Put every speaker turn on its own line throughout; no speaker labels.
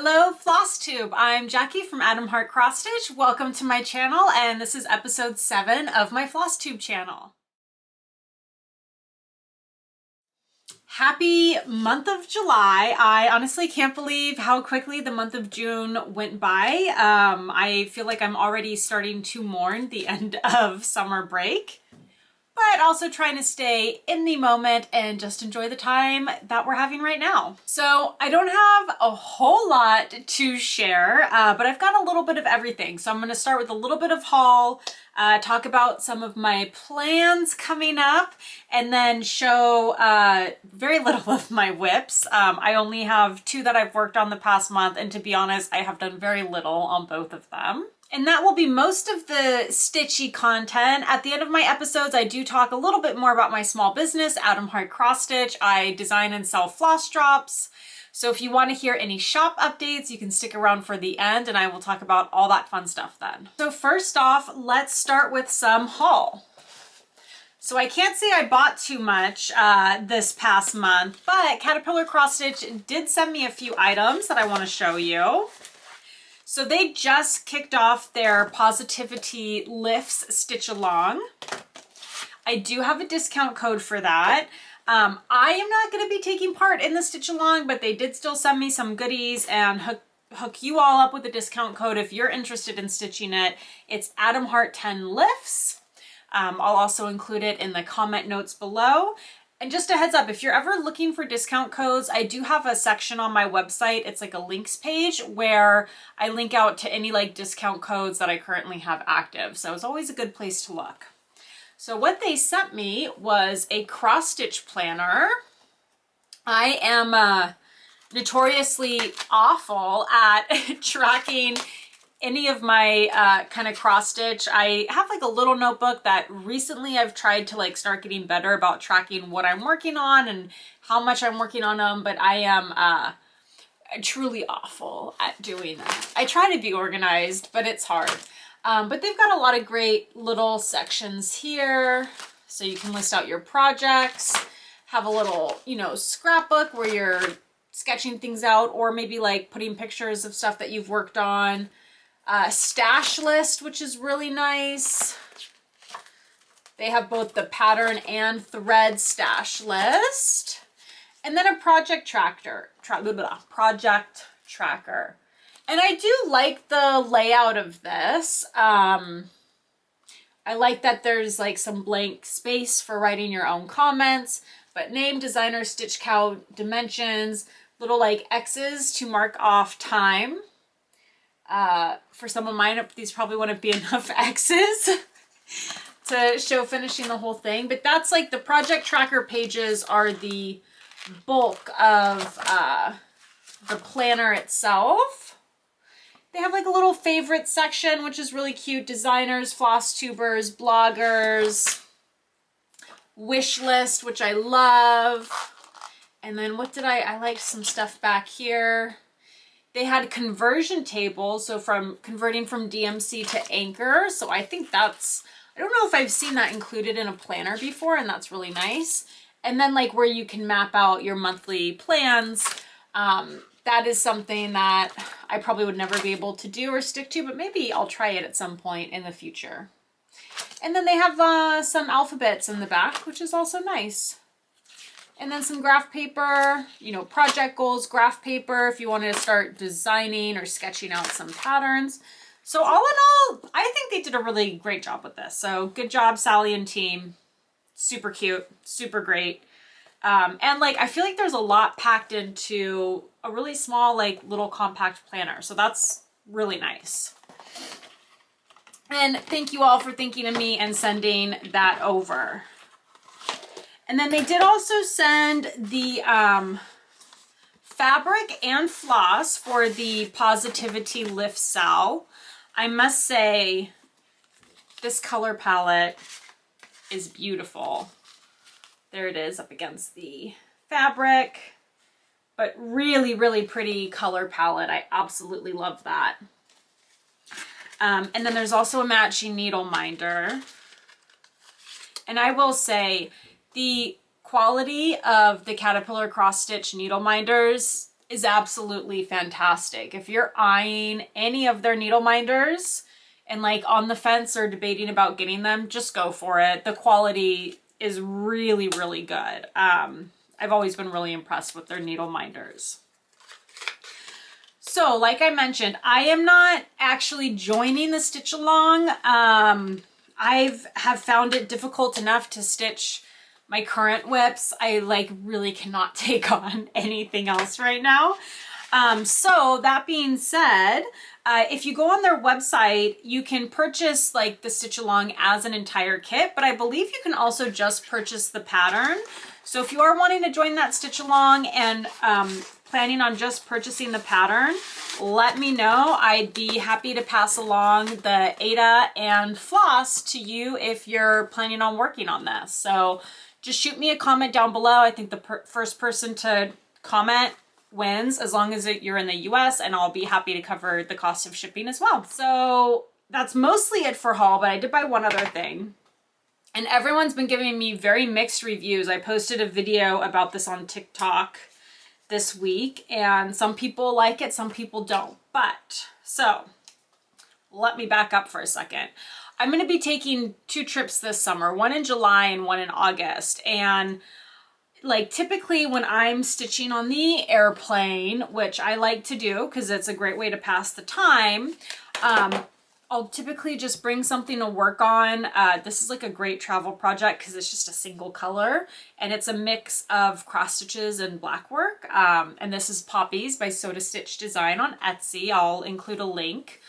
Hello Flosstube, I'm Jackie from Adam Heart Cross Stitch. Welcome to my channel, and this is episode 7 of my Flosstube channel. Happy month of July. I honestly can't believe how quickly the month of June went by. I feel like I'm already starting to mourn the end of summer break, but also trying to stay in the moment and just enjoy the time that we're having right now. So I don't have a whole lot to share, but I've got a little bit of everything. So I'm gonna start with a little bit of haul, talk about some of my plans coming up, and then show very little of my whips. I only have 2 that I've worked on the past month, and to be honest, I have done very little on both of them. And that will be most of the stitchy content. At the end of my episodes, I do talk a little bit more about my small business, Adam Heart Cross Stitch. I design and sell floss drops. So if you want to hear any shop updates, you can stick around for the end and I will talk about all that fun stuff then. So first off, let's start with some haul. So I can't say I bought too much this past month, but Caterpillar Cross Stitch did send me a few items that I want to show you. So they just kicked off their Positivity Lifts Stitch Along. I do have a discount code for that. I am not going to be taking part in the Stitch Along, but they did still send me some goodies and hook you all up with a discount code if you're interested in stitching it. It's Adam Heart 10 Lifts. I'll also include it in the comment notes below. And just a heads up, if you're ever looking for discount codes, I do have a section on my website. It's like a links page where I link out to any like discount codes that I currently have active. So it's always a good place to look. So what they sent me was a cross stitch planner. I am notoriously awful at tracking any of my kind of cross stitch. I have like a little notebook that recently I've tried to like start getting better about tracking what I'm working on and how much I'm working on them, but I am truly awful at doing that. I try to be organized, but it's hard. But they've got a lot of great little sections here. So you can list out your projects, have a little, you know, scrapbook where you're sketching things out, or maybe like putting pictures of stuff that you've worked on. Stash list, which is really nice. They have both the pattern and thread stash list. And then a project tracker. Project tracker. And I do like the layout of this. I like that there's like some blank space for writing your own comments, but name, designer, stitch count, dimensions, little like X's to mark off time. For some of mine, these probably wouldn't be enough X's to show finishing the whole thing, but that's like the project tracker pages are the bulk of the planner itself. They have like a little favorite section, which is really cute. Designers, floss tubers, bloggers, wish list, which I love. And then what did I liked some stuff back here. They had conversion tables, so from converting from DMC to Anchor. So I think that's, I don't know if I've seen that included in a planner before, and that's really nice. And then like where you can map out your monthly plans. That is something that I probably would never be able to do or stick to, but maybe I'll try it at some point in the future. And then they have some alphabets in the back, which is also nice. And then some graph paper, you know, project goals, graph paper if you wanted to start designing or sketching out some patterns. So all in all, I think they did a really great job with this. So good job, Sally and team. Super cute, super great. And like, I feel like there's a lot packed into a really small, like little compact planner. So that's really nice. And thank you all for thinking of me and sending that over. And then they did also send the fabric and floss for the Positivity Lift Sal. I must say, this color palette is beautiful. There it is up against the fabric, but really, really pretty color palette. I absolutely love that. And then there's also a matching needle minder. And I will say, the quality of the Caterpillar cross stitch needle minders is absolutely fantastic. If you're eyeing any of their needle minders and like on the fence or debating about getting them, just go for it. The quality is really, really good. I've always been really impressed with their needle minders. So like I mentioned, I am not actually joining the stitch along. I have found it difficult enough to stitch my current whips. I like really cannot take on anything else right now. So that being said, if you go on their website, you can purchase like the stitch along as an entire kit, but I believe you can also just purchase the pattern. So if you are wanting to join that stitch along and planning on just purchasing the pattern, let me know. I'd be happy to pass along the Ada and Floss to you if you're planning on working on this. So just shoot me a comment down below. I think the first person to comment wins, as long as you're in the US, and I'll be happy to cover the cost of shipping as well. So that's mostly it for haul, but I did buy one other thing. And everyone's been giving me very mixed reviews. I posted a video about this on TikTok this week, and some people like it, some people don't. But, so, let me back up for a second. I'm going to be taking 2 trips this summer, one in July and one in August. And like typically when I'm stitching on the airplane, which I like to do because it's a great way to pass the time, I'll typically just bring something to work on. This is like a great travel project because it's just a single color and it's a mix of cross stitches and black work. And this is Poppies by Soda Stitch Design on Etsy. I'll include a link.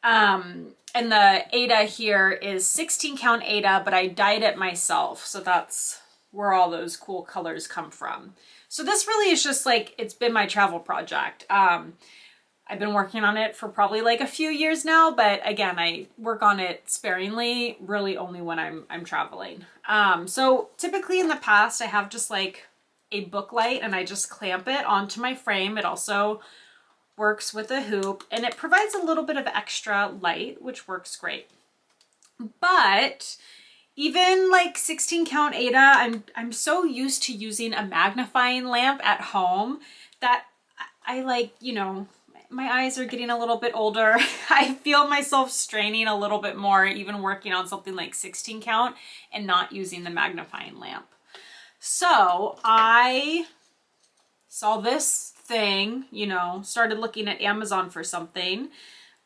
And the Ada here is 16 count Ada, but I dyed it myself. So that's where all those cool colors come from. So this really is just like, it's been my travel project. I've been working on it for probably like a few years now, but again, I work on it sparingly, really only when I'm traveling. So typically in the past, I have just like a book light and I just clamp it onto my frame. It also works with a hoop and it provides a little bit of extra light, which works great. But even like 16 count Ada, I'm so used to using a magnifying lamp at home that I like, you know, my eyes are getting a little bit older. I feel myself straining a little bit more even working on something like 16 count and not using the magnifying lamp. So I saw this thing, you know, started looking at Amazon for something.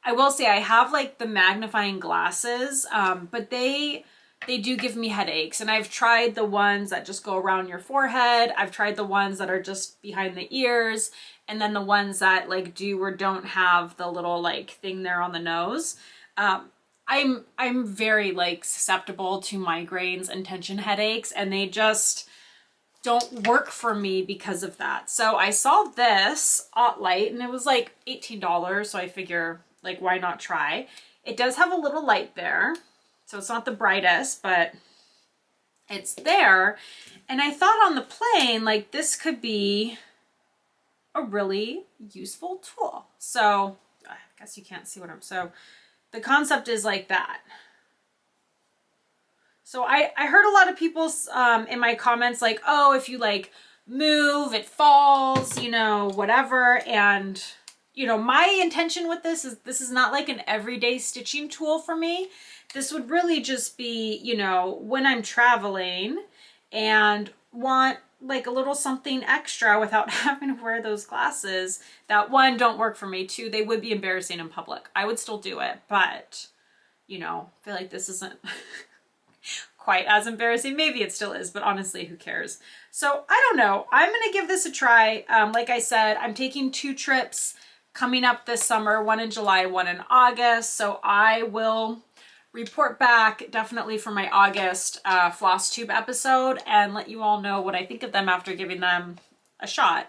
I will say I have like the magnifying glasses, but they do give me headaches, and I've tried the ones that just go around your forehead. I've tried the ones that are just behind the ears, and then the ones that like do or don't have the little like thing there on the nose. I'm very like susceptible to migraines and tension headaches, and they just don't work for me because of that. So I saw this Ottlite and it was like $18, so I figure like why not try. It does have a little light there. So it's not the brightest, but it's there. And I thought on the plane, like this could be a really useful tool. So I guess you can't see what so the concept is like that. So I heard a lot of people in my comments like, oh, if you like move, it falls, you know, whatever. And, you know, my intention with this is not like an everyday stitching tool for me. This would really just be, you know, when I'm traveling and want like a little something extra without having to wear those glasses that, one, don't work for me, two, they would be embarrassing in public. I would still do it, but, you know, I feel like this isn't quite as embarrassing. Maybe it still is, but honestly, who cares? So I don't know. I'm going to give this a try. Like I said, I'm taking 2 trips coming up this summer, one in July, one in August. So I will report back definitely for my August Flosstube episode and let you all know what I think of them after giving them a shot.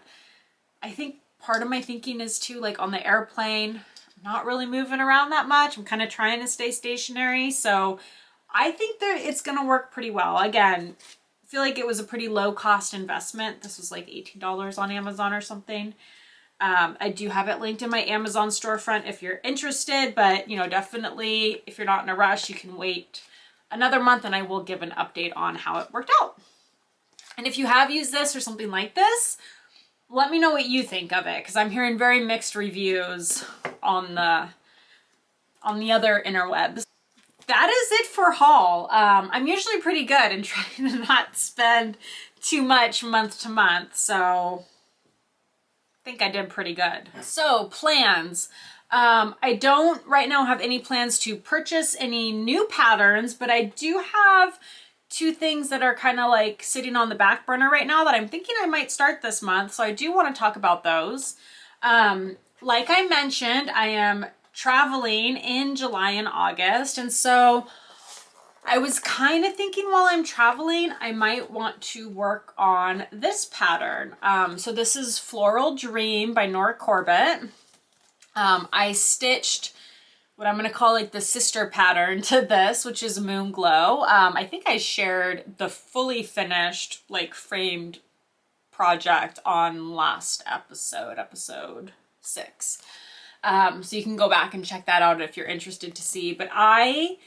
I think part of my thinking is too, like on the airplane, I'm not really moving around that much. I'm kind of trying to stay stationary. So I think that it's going to work pretty well. Again, I feel like it was a pretty low cost investment. This was like $18 on Amazon or something. I do have it linked in my Amazon storefront if you're interested, but you know, definitely if you're not in a rush, you can wait another month and I will give an update on how it worked out. And if you have used this or something like this, Let me know what you think of it, because I'm hearing very mixed reviews on the other interwebs. That is it for haul. I'm usually pretty good in trying to not spend too much month to month, so I think I did pretty good. So plans. I don't right now have any plans to purchase any new patterns, but I do have two things that are kind of like sitting on the back burner right now that I'm thinking I might start this month. So I do want to talk about those. Like I mentioned, I am traveling in July and August. And so I was kind of thinking while I'm traveling, I might want to work on this pattern. So this is Floral Dream by Nora Corbett. I stitched what I'm going to call like the sister pattern to this, which is Moon Glow. I think I shared the fully finished, like framed project on last episode 6. So you can go back and check that out if you're interested to see. But I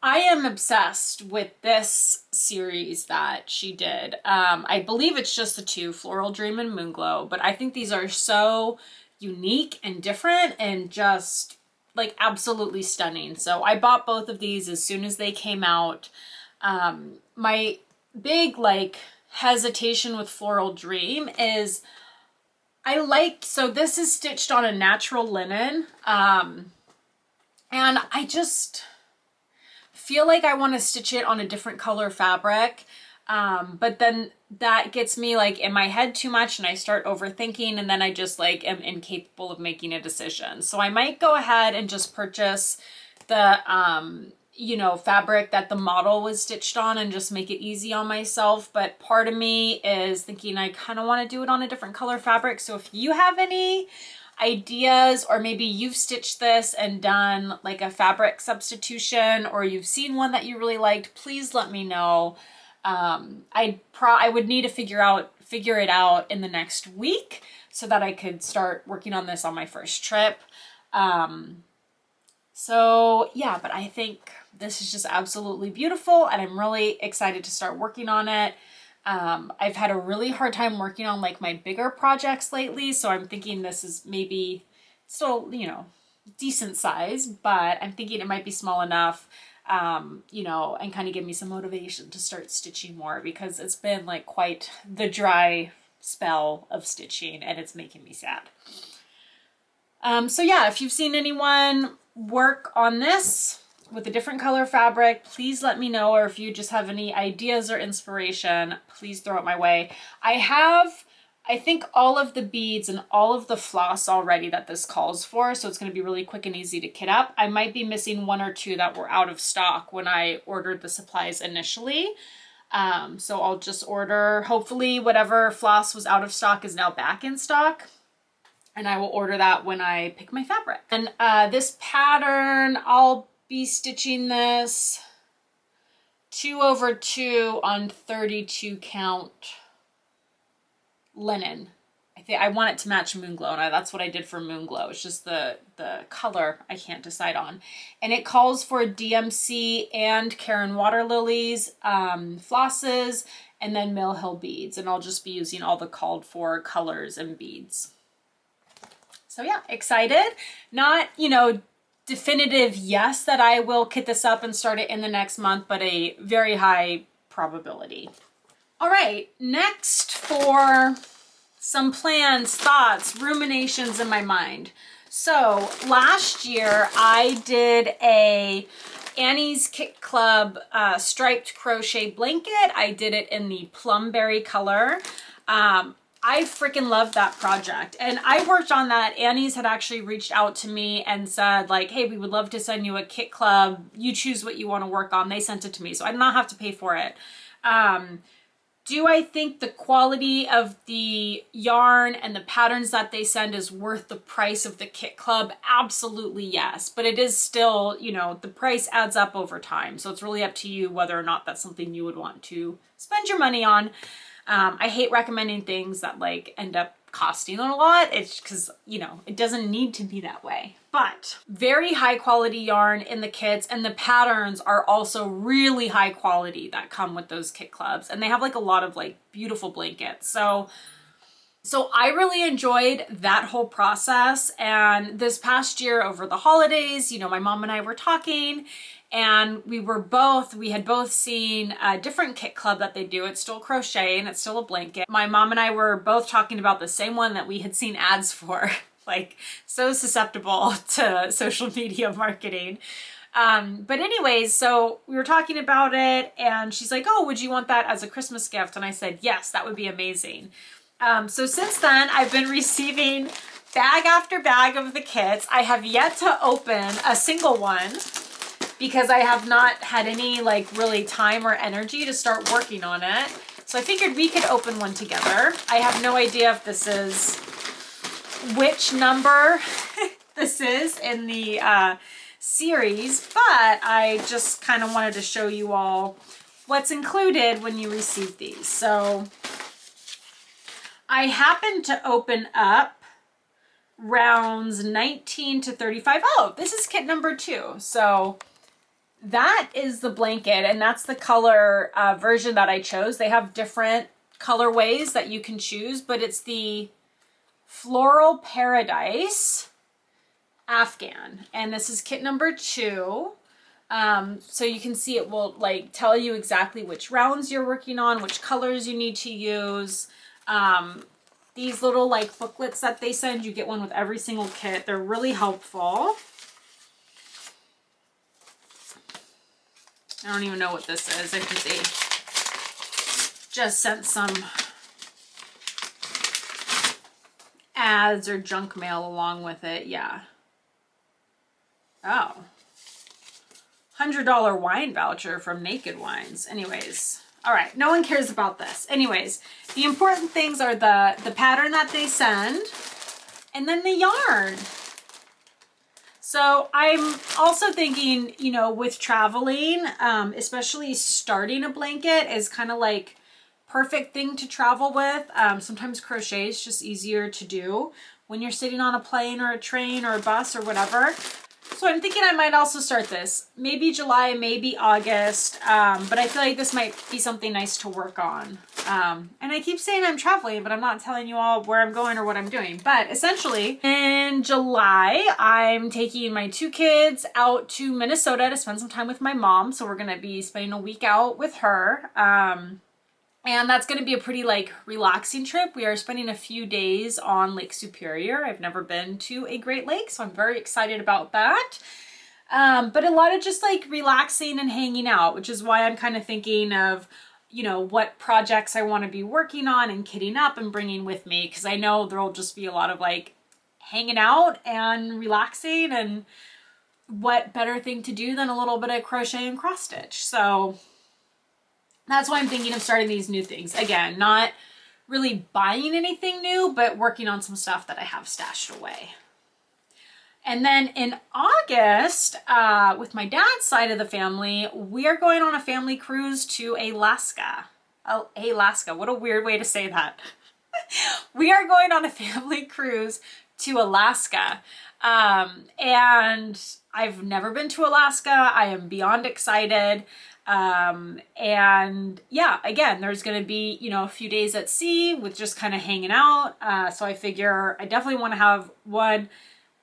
am obsessed with this series that she did. I believe it's just the two, Floral Dream and Moon Glow, but I think these are so unique and different and just like absolutely stunning. So I bought both of these as soon as they came out. My big like hesitation with Floral Dream is so this is stitched on a natural linen. And I just feel like I want to stitch it on a different color fabric. But then that gets me like in my head too much and I start overthinking, and then I just like am incapable of making a decision. So I might go ahead and just purchase the, you know, fabric that the model was stitched on and just make it easy on myself. But part of me is thinking I kind of want to do it on a different color fabric. So if you have any ideas, or maybe you've stitched this and done like a fabric substitution, or you've seen one that you really liked, please let me know. I would need to figure it out in the next week so that I could start working on this on my first trip. So yeah, but I think this is just absolutely beautiful and I'm really excited to start working on it. I've had a really hard time working on like my bigger projects lately, so I'm thinking this is maybe still, you know, decent size, but I'm thinking it might be small enough, you know, and kind of give me some motivation to start stitching more, because it's been like quite the dry spell of stitching and it's making me sad. So yeah, if you've seen anyone work on this with a different color fabric, please let me know. Or if you just have any ideas or inspiration, please throw it my way. I have, I think, all of the beads and all of the floss already that this calls for, so it's going to be really quick and easy to kit up. I might be missing one or two that were out of stock when I ordered the supplies initially. So I'll just order, hopefully whatever floss was out of stock is now back in stock. And I will order that when I pick my fabric. And this pattern, I'll be stitching this 2/2 on 32 count linen. I want it to match Moon Glow, and that's what I did for Moon Glow. It's just the color I can't decide on. And it calls for DMC and Karen Water Lilies, flosses, and then Mill Hill beads. And I'll just be using all the called for colors and beads. So yeah, excited. Not, you know, definitive yes that I will kit this up and start it in the next month, but a very high probability. All right, next for some plans, thoughts, ruminations in my mind. So last year I did a Annie's Kit Club striped crochet blanket. I did it in the plumberry color. I freaking loved that project. And I worked on that. Annie's had actually reached out to me and said like, hey, we would love to send you a kit club. You choose what you want to work on. They sent it to me, so I did not have to pay for it. Do I think the quality of the yarn and the patterns that they send is worth the price of the kit club? Absolutely yes. But it is still, you know, the price adds up over time. So it's really up to you whether or not that's something you would want to spend your money on. I hate recommending things that like end up costing a lot. It's because, you know, it doesn't need to be that way. But very high quality yarn in the kits, and the patterns are also really high quality that come with those kit clubs. And they have like a lot of like beautiful blankets. So So I really enjoyed that whole process. And this past year over the holidays, you know, my mom and I were talking, and we had both seen a different kit club that they do. It's still crochet and it's still a blanket. My mom and I were both talking about the same one that we had seen ads for, like so susceptible to social media marketing. But anyways, so we were talking about it and she's like, oh, would you want that as a Christmas gift? And I said, yes, that would be amazing. So since then I've been receiving bag after bag of the kits. I have yet to open a single one because I have not had any like really time or energy to start working on it. So I figured we could open one together. I have no idea if this is which number this is in the series, but I just kind of wanted to show you all what's included when you receive these. So I happened to open up rounds 19 to 35. Oh, this is kit number 2. So that is the blanket, and that's the color version that I chose. They have different colorways that you can choose, but it's the Floral Paradise Afghan, and this is kit number 2. So you can see it will like tell you exactly which rounds you're working on, which colors you need to use. These little like booklets that they send, you get one with every single kit. They're really helpful. I don't even know what this is. I think they just sent some ads or junk mail along with it. Yeah. Oh. $100 wine voucher from Naked Wines. Anyways. All right. No one cares about this. Anyways, the important things are the pattern that they send and then the yarn. So I'm also thinking, you know, with traveling, especially starting a blanket is kind of like perfect thing to travel with. Sometimes crochet is just easier to do when you're sitting on a plane or a train or a bus or whatever. So I'm thinking I might also start this, maybe July, maybe August, but I feel like this might be something nice to work on. And I keep saying I'm traveling, but I'm not telling you all where I'm going or what I'm doing. But essentially, in July, I'm taking my 2 kids out to Minnesota to spend some time with my mom. So we're going to be spending a week out with her. And that's going to be a pretty like relaxing trip. We are spending a few days on Lake Superior. I've never been to a Great Lake, so I'm very excited about that. But a lot of just like relaxing and hanging out, which is why I'm kind of thinking of, you know, what projects I want to be working on and kitting up and bringing with me. Because I know there'll just be a lot of like hanging out and relaxing, and what better thing to do than a little bit of crochet and cross stitch. So that's why I'm thinking of starting these new things. Again, not really buying anything new, but working on some stuff that I have stashed away. And then in August, with my dad's side of the family, we are going on a family cruise to Alaska. Oh, Alaska, what a weird way to say that. We are going on a family cruise to Alaska. And I've never been to Alaska. I am beyond excited. And yeah, again, there's going to be, you know, a few days at sea with just kind of hanging out. So I figure I definitely want to have 1,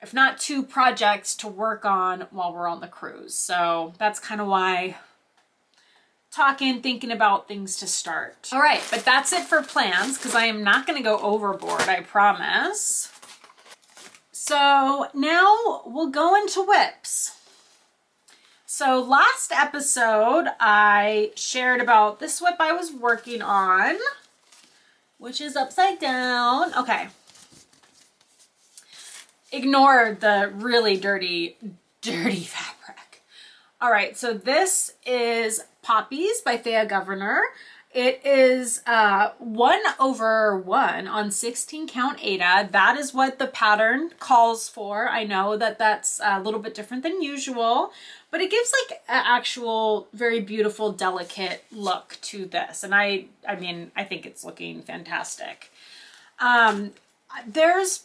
if not 2 projects to work on while we're on the cruise. So that's kind of why thinking about things to start. All right, but that's it for plans because I am not going to go overboard, I promise. So now we'll go into whips. So last episode, I shared about this whip I was working on, which is upside down. Okay. Ignore the really dirty fabric. All right, so this is Poppies by Thea Gouverneur. It is 1/1 on 16 count Aida. That is what the pattern calls for. I know that that's a little bit different than usual, but it gives like an actual very beautiful, delicate look to this. And I mean, I think it's looking fantastic. There's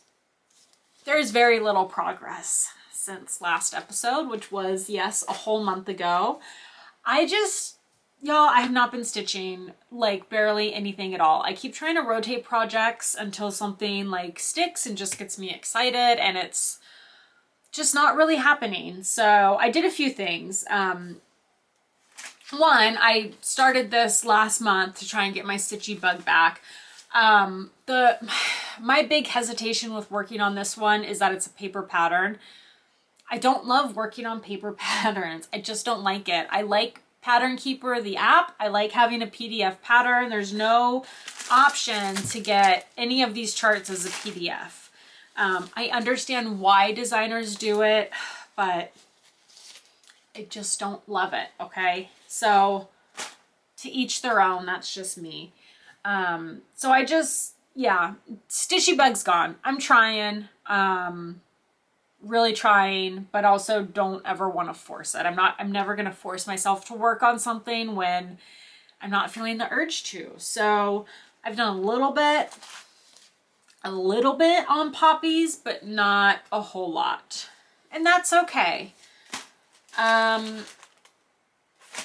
very little progress since last episode, which was, yes, a whole month ago. I just Y'all, I have not been stitching like barely anything at all. I keep trying to rotate projects until something like sticks and just gets me excited, and it's just not really happening. So I did a few things. One, I started this last month to try and get my stitchy bug back. My big hesitation with working on this one is that it's a paper pattern. I don't love working on paper patterns. I just don't like it. I like Pattern Keeper, the app. I like having a PDF pattern. There's no option to get any of these charts as a PDF. I understand why designers do it, but I just don't love it, okay? So to each their own, that's just me. So I just, yeah, Stitchy Bug's gone. I'm trying, really trying, but also don't ever want to force it. I'm never going to force myself to work on something when I'm not feeling the urge to. So I've done a little bit on Poppies, but not a whole lot. And that's okay.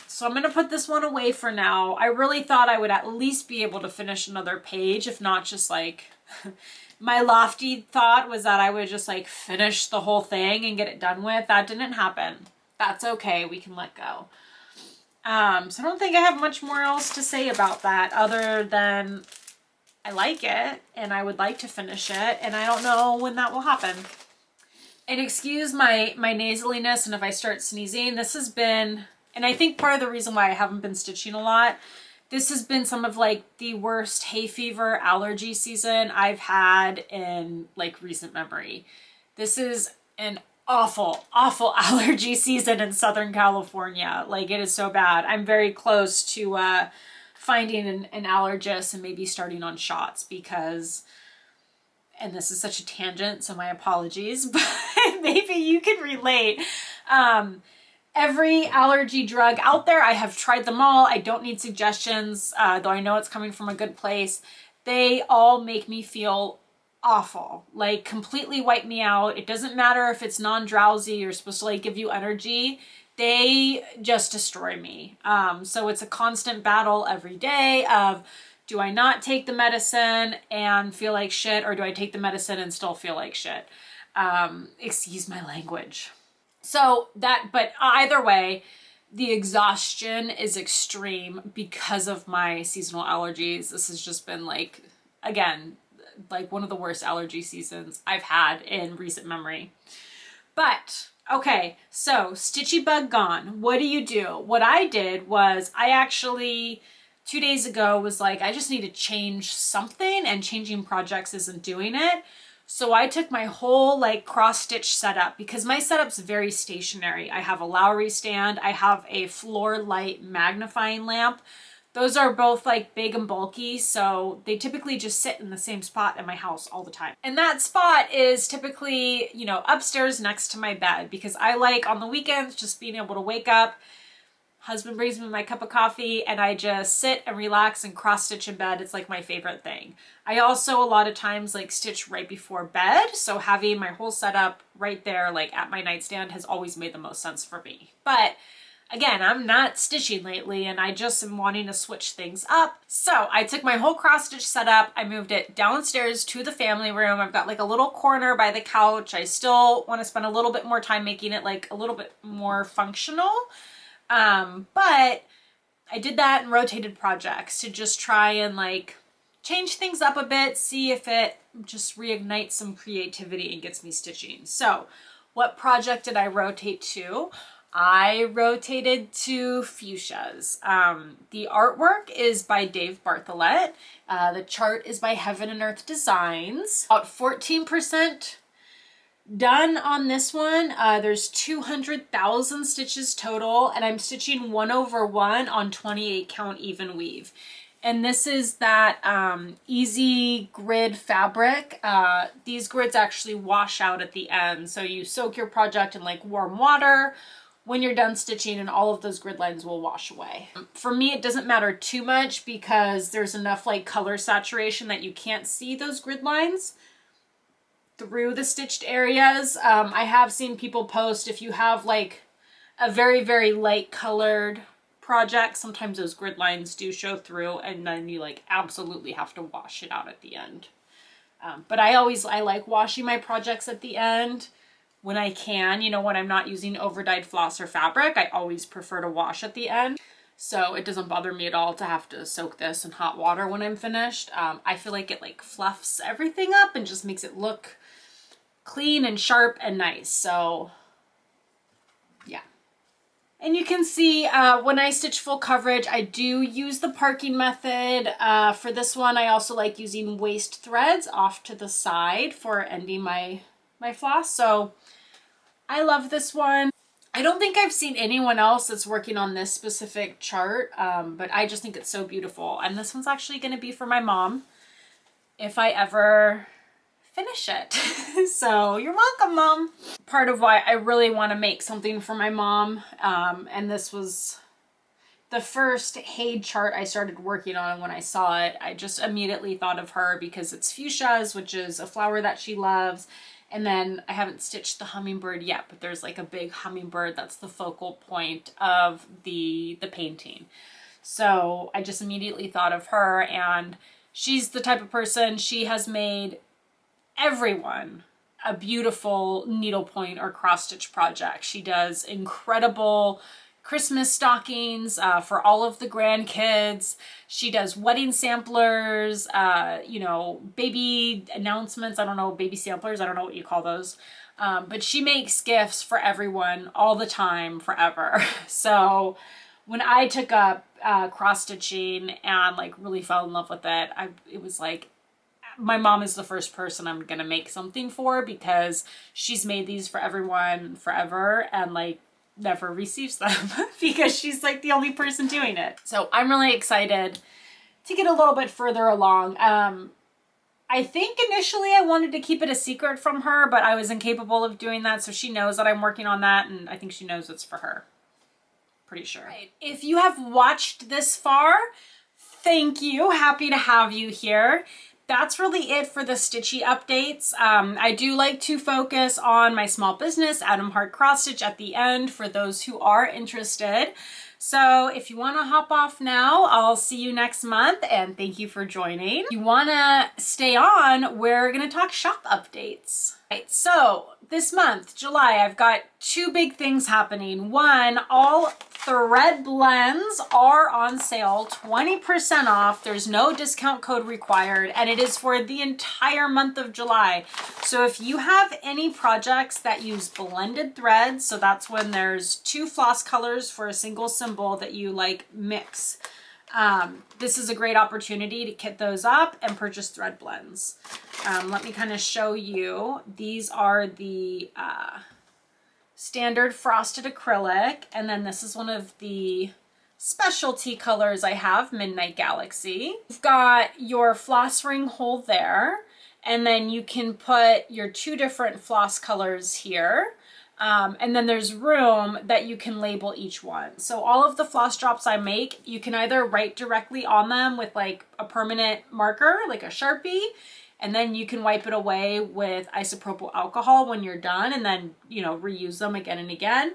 So I'm going to put this one away for now. I really thought I would at least be able to finish another page, if not just like, my lofty thought was that I would just like finish the whole thing and get it done with. That didn't happen. That's okay. We can let go. So I don't think I have much more else to say about that other than I like it and I would like to finish it, and I don't know when that will happen. And excuse my nasaliness, and if I start sneezing, this has been, and I think part of the reason why I haven't been stitching a lot, this has been some of like the worst hay fever allergy season I've had in like recent memory. This is an awful, awful allergy season in Southern California. Like, it is so bad. I'm very close to finding an allergist and maybe starting on shots because, and this is such a tangent, so my apologies, but maybe you can relate. Every allergy drug out there, I have tried them all. I don't need suggestions, though I know it's coming from a good place. They all make me feel awful, like completely wipe me out. It doesn't matter if it's non-drowsy or supposed to like give you energy. They just destroy me. So it's a constant battle every day of, do I not take the medicine and feel like shit, or do I take the medicine and still feel like shit? Excuse my language. So that, but either way, the exhaustion is extreme because of my seasonal allergies. This has just been like, again, like one of the worst allergy seasons I've had in recent memory. But okay, so Stitchy Bug gone. What do? What I did was I actually 2 days ago was like, I just need to change something, and changing projects isn't doing it. So I took my whole like cross stitch setup, because my setup's very stationary. I have a Lowry stand. I have a floor light magnifying lamp. Those are both like big and bulky, so they typically just sit in the same spot in my house all the time. And that spot is typically, you know, upstairs next to my bed, because I like on the weekends just being able to wake up, husband brings me my cup of coffee, and I just sit and relax and cross stitch in bed. It's like my favorite thing. I also a lot of times like stitch right before bed, so having my whole setup right there like at my nightstand has always made the most sense for me. But again, I'm not stitching lately, and I just am wanting to switch things up. So I took my whole cross stitch setup, I moved it downstairs to the family room. I've got like a little corner by the couch. I still want to spend a little bit more time making it like a little bit more functional. But I did that and rotated projects to just try and like change things up a bit, see if it just reignites some creativity and gets me stitching. So what project did I rotate to? I rotated to Fushias. The artwork is by Dave Bartholet. The chart is by Heaven and Earth Designs. About 14% done on this one. There's 200,000 stitches total, and I'm stitching 1/1 on 28 count even weave. And this is that easy grid fabric. These grids actually wash out at the end, so you soak your project in like warm water when you're done stitching, and all of those grid lines will wash away. For me, it doesn't matter too much because there's enough like color saturation that you can't see those grid lines through the stitched areas. I have seen people post, if you have like a very, very light colored projects, sometimes those grid lines do show through, and then you like absolutely have to wash it out at the end. But I like washing my projects at the end when I can. You know, when I'm not using overdyed floss or fabric, I always prefer to wash at the end. So it doesn't bother me at all to have to soak this in hot water when I'm finished. I feel like it like fluffs everything up and just makes it look clean and sharp and nice. So yeah. And you can see when I stitch full coverage, I do use the parking method. For this one, I also like using waste threads off to the side for ending my floss. So I love this one. I don't think I've seen anyone else that's working on this specific chart, but I just think it's so beautiful. And this one's actually going to be for my mom if I ever finish it. So you're welcome, Mom. Part of why I really want to make something for my mom, and this was the first HAED chart I started working on. When I saw it, I just immediately thought of her because it's Fushias, which is a flower that she loves. And then I haven't stitched the hummingbird yet, but there's like a big hummingbird that's the focal point of the painting. So I just immediately thought of her, and she's the type of person, she has made everyone a beautiful needlepoint or cross stitch project. She does incredible Christmas stockings for all of the grandkids. She does wedding samplers, you know, baby announcements. I don't know, baby samplers. I don't know what you call those. But she makes gifts for everyone all the time, forever. So when I took up cross stitching and like really fell in love with it, it was like, my mom is the first person I'm gonna make something for, because she's made these for everyone forever and like never receives them because she's like the only person doing it. So I'm really excited to get a little bit further along. I think initially I wanted to keep it a secret from her, but I was incapable of doing that. So she knows that I'm working on that, and I think she knows it's for her. Pretty sure. Right. If you have watched this far, thank you. Happy to have you here. That's really it for the stitchy updates. I do like to focus on my small business, Adam Hart Cross Stitch, at the end for those who are interested. So if you want to hop off now, I'll see you next month, and thank you for joining. If you want to stay on, we're going to talk shop updates. Right, so this month, July, I've got two big things happening. One, all thread blends are on sale, 20% off. There's no discount code required, and it is for the entire month of July. So if you have any projects that use blended threads, so that's when there's two floss colors for a single symbol that you like mix, this is a great opportunity to kit those up and purchase thread blends. Let me kind of show you. These are the standard frosted acrylic, and then this is one of the specialty colors I have, Midnight Galaxy. You've got your floss ring hole there, and then you can put your two different floss colors here. And then there's room that you can label each one. So all of the floss drops I make, you can either write directly on them with like a permanent marker, like a Sharpie, and then you can wipe it away with isopropyl alcohol when you're done, and then, you know, reuse them again and again.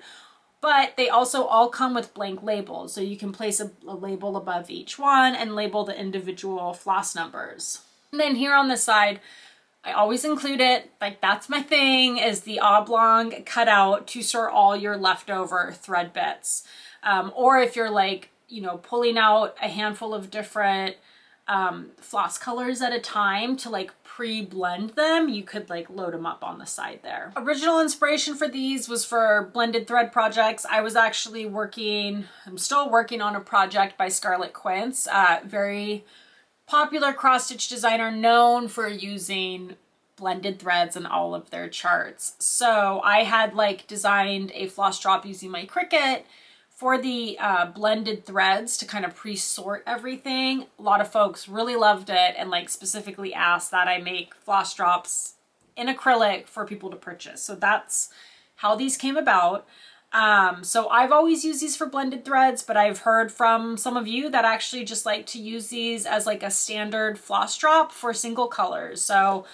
But they also all come with blank labels. So you can place a label above each one and label the individual floss numbers. And then here on the side, I always include it, like that's my thing, is the oblong cutout to store all your leftover thread bits. Or if you're like, you know, pulling out a handful of different floss colors at a time to like pre-blend them, you could like load them up on the side there. Original inspiration for these was for blended thread projects. I was actually I'm still working on a project by Scarlet Quince, very popular cross-stitch designer known for using blended threads in all of their charts. So I had like designed a floss drop using my Cricut for the blended threads to kind of pre-sort everything. A lot of folks really loved it and like specifically asked that I make floss drops in acrylic for people to purchase. So that's how these came about. So I've always used these for blended threads, but I've heard from some of you that actually just like to use these as like a standard floss drop for single colors. So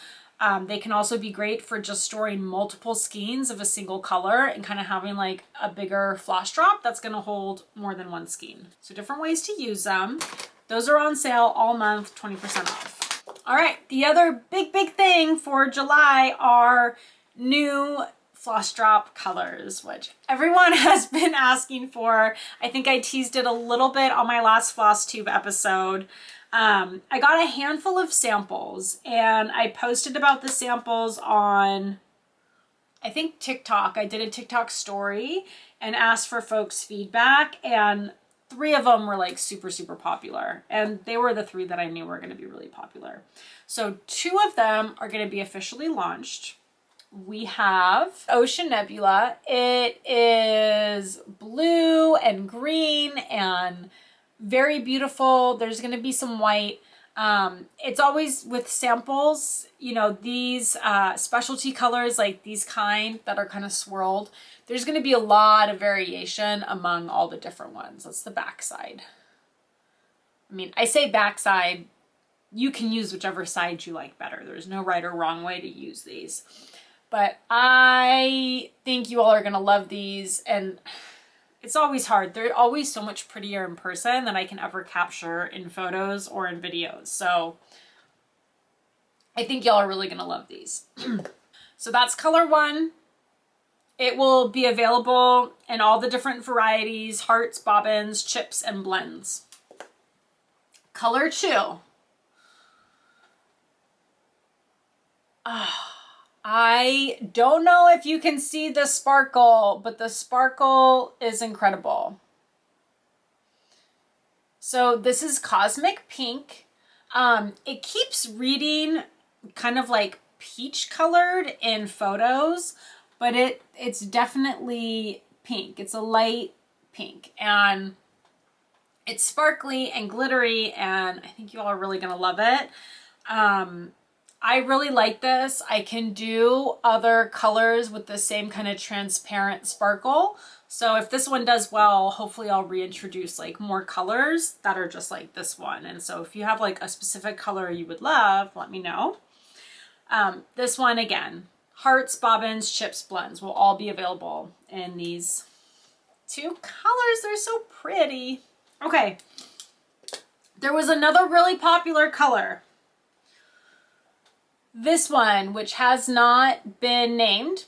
They can also be great for just storing multiple skeins of a single color and kind of having like a bigger floss drop that's going to hold more than one skein. So different ways to use them. Those are on sale all month, 20% off. All right, the other big thing for July are new floss drop colors, which everyone has been asking for. I think I teased it a little bit on my last Flosstube episode. I got a handful of samples and I posted about the samples on, I think, TikTok. I did a TikTok story and asked for folks' feedback, and 3 of them were like super popular, and they were the 3 that I knew were going to be really popular. So 2 of them are going to be officially launched. We have Ocean Nebula. It is blue and green and very beautiful. There's going to be some white. It's always with samples, you know, these specialty colors like these kind that are kind of swirled. There's going to be a lot of variation among all the different ones. That's the back side. I mean, I say backside, you can use whichever side you like better. There's no right or wrong way to use these. But I think you all are going to love these, and it's always hard. They're always so much prettier in person than I can ever capture in photos or in videos. So I think y'all are really going to love these. So that's color 1. It will be available in all the different varieties: hearts, bobbins, chips, and blends. Color 2. I don't know if you can see the sparkle, but the sparkle is incredible. So this is Cosmic Pink. It keeps reading kind of like peach colored in photos, but it's definitely pink. It's a light pink, and it's sparkly and glittery, and I think you all are really gonna love it. I really like this. I can do other colors with the same kind of transparent sparkle. So if this one does well, hopefully I'll reintroduce like more colors that are just like this one. And so if you have like a specific color you would love, let me know. This one, again, hearts, bobbins, chips, blends will all be available in these 2 colors. They're so pretty. Okay. There was another really popular color. This one, which has not been named.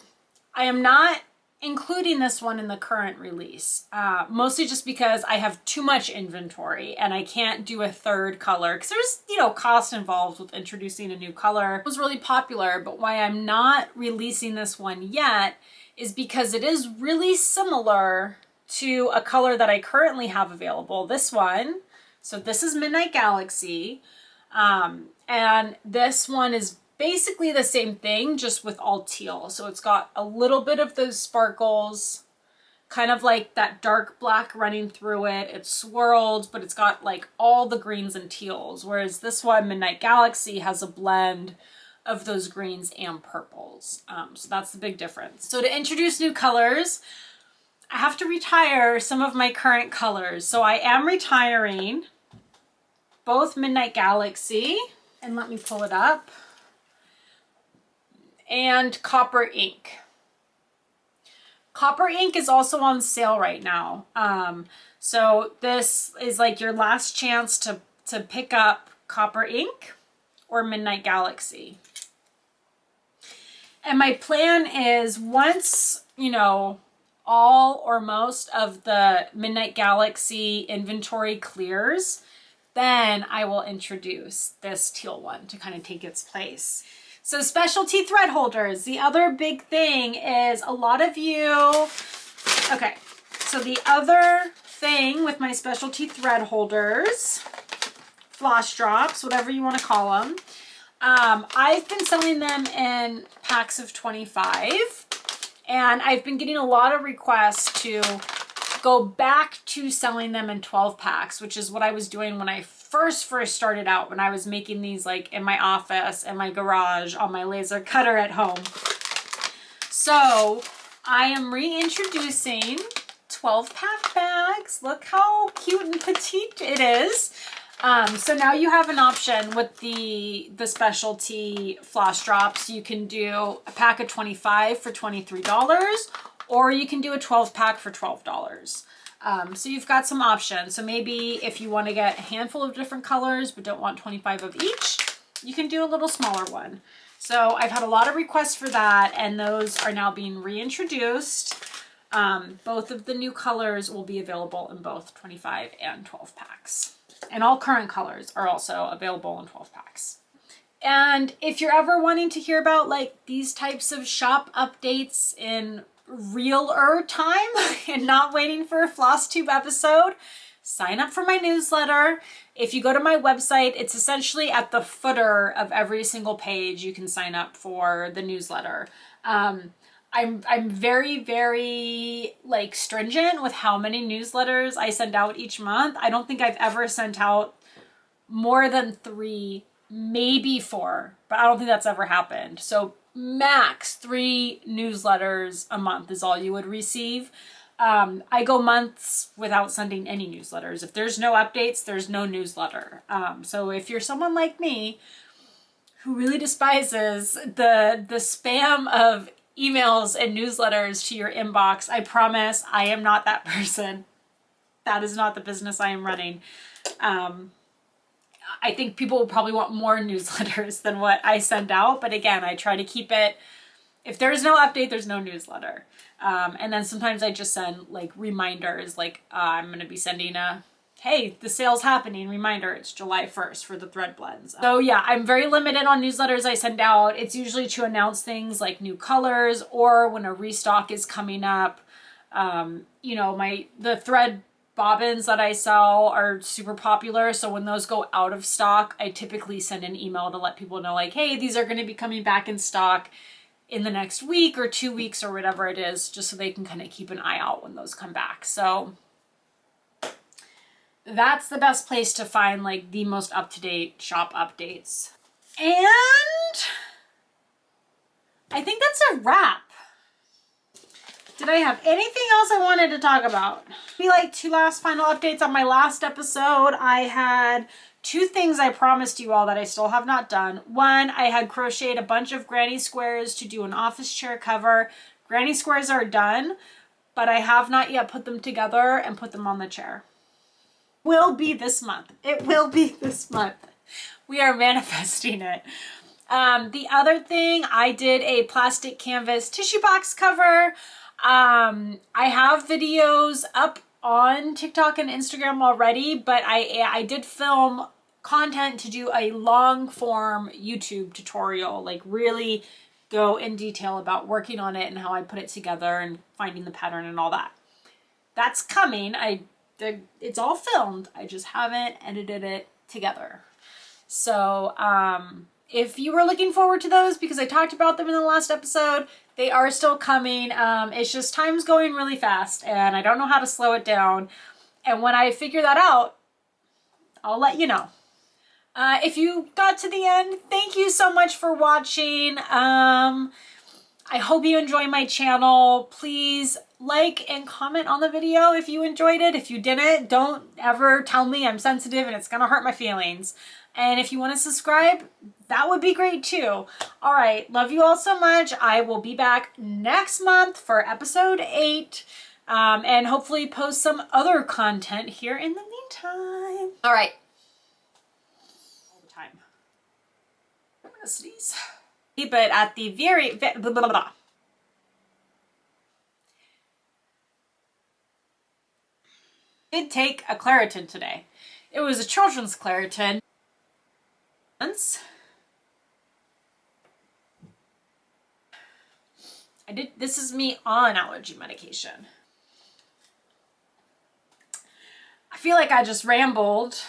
I am not including this one in the current release, mostly just because I have too much inventory and I can't do a 3rd color because there's, you know, cost involved with introducing a new color. It was really popular, but why I'm not releasing this one yet is because it is really similar to a color that I currently have available. This one. So this is Midnight Galaxy, and this one is basically the same thing, just with all teal. So it's got a little bit of those sparkles, kind of like that dark black running through it. It's swirled, but it's got like all the greens and teals. Whereas this one, Midnight Galaxy, has a blend of those greens and purples. So that's the big difference. So to introduce new colors, I have to retire some of my current colors. So I am retiring both Midnight Galaxy, and let me pull it up, and Copper Ink. Copper Ink is also on sale right now. So this is like your last chance to pick up Copper Ink or Midnight Galaxy. And my plan is, once, you know, all or most of the Midnight Galaxy inventory clears, then I will introduce this teal one to kind of take its place. So specialty thread holders. The other big thing is a lot of you, okay, so the other thing with my specialty thread holders, floss drops, whatever you want to call them, I've been selling them in packs of 25, and I've been getting a lot of requests to go back to selling them in 12 packs, which is what I was doing when I first started out, when I was making these like in my office, in my garage, on my laser cutter at home. So I am reintroducing 12 pack bags. Look how cute and petite it is. So now you have an option with the specialty floss drops. You can do a pack of 25 for $23, or you can do a 12 pack for $12. So you've got some options. So maybe if you want to get a handful of different colors but don't want 25 of each, you can do a little smaller one. So I've had a lot of requests for that, and those are now being reintroduced. Both of the new colors will be available in both 25 and 12 packs. And all current colors are also available in 12 packs. And if you're ever wanting to hear about like these types of shop updates in realer time and not waiting for a Flosstube episode, sign up for my newsletter. If you go to my website, it's essentially at the footer of every single page you can sign up for the newsletter. I'm very, very like stringent with how many newsletters I send out each month. I don't think I've ever sent out more than 3, maybe 4, but I don't think that's ever happened. So max 3 newsletters a month is all you would receive. I go months without sending any newsletters. If there's no updates, there's no newsletter. So if you're someone like me who really despises the spam of emails and newsletters to your inbox, I promise I am not that person. That is not the business I am running. I think people will probably want more newsletters than what I send out. But again, I try to keep it, if there's no update, there's no newsletter. And then sometimes I just send like reminders, like I'm going to be sending a, hey, the sale's happening, reminder, it's July 1st for the thread blends. So yeah, I'm very limited on newsletters I send out. It's usually to announce things like new colors or when a restock is coming up. You know, the thread bobbins that I sell are super popular. So when those go out of stock, I typically send an email to let people know like, hey, these are going to be coming back in stock in the next week or 2 weeks or whatever it is, just so they can kind of keep an eye out when those come back. So that's the best place to find like the most up-to-date shop updates. And I think that's a wrap. Did I have anything else I wanted to talk about? Maybe like 2 last final updates on my last episode. I had 2 things I promised you all that I still have not done. One, I had crocheted a bunch of granny squares to do an office chair cover. Granny squares are done, but I have not yet put them together and put them on the chair. Will be this month. It will be this month. We are manifesting it. The other thing, I did a plastic canvas tissue box cover. I have videos up on TikTok and Instagram already, but I did film content to do a long form YouTube tutorial, like really go in detail about working on it and how I put it together and finding the pattern and all that. That's coming. It's all filmed. I just haven't edited it together. So if you were looking forward to those because I talked about them in the last episode, they are still coming. It's just time's going really fast and I don't know how to slow it down. And when I figure that out, I'll let you know. If you got to the end, thank you so much for watching. I hope you enjoy my channel. Please like and comment on the video if you enjoyed it. If you didn't, don't ever tell me I'm sensitive and it's gonna hurt my feelings. And if you want to subscribe, that would be great too. All right, love you all so much. I will be back next month for episode 8 and hopefully post some other content here in the meantime. All right. All the time. I'm gonna sneeze. But at the very, blah, blah, blah, blah. I did take a Claritin today. It was a children's Claritin. This is me on allergy medication. I feel like I just rambled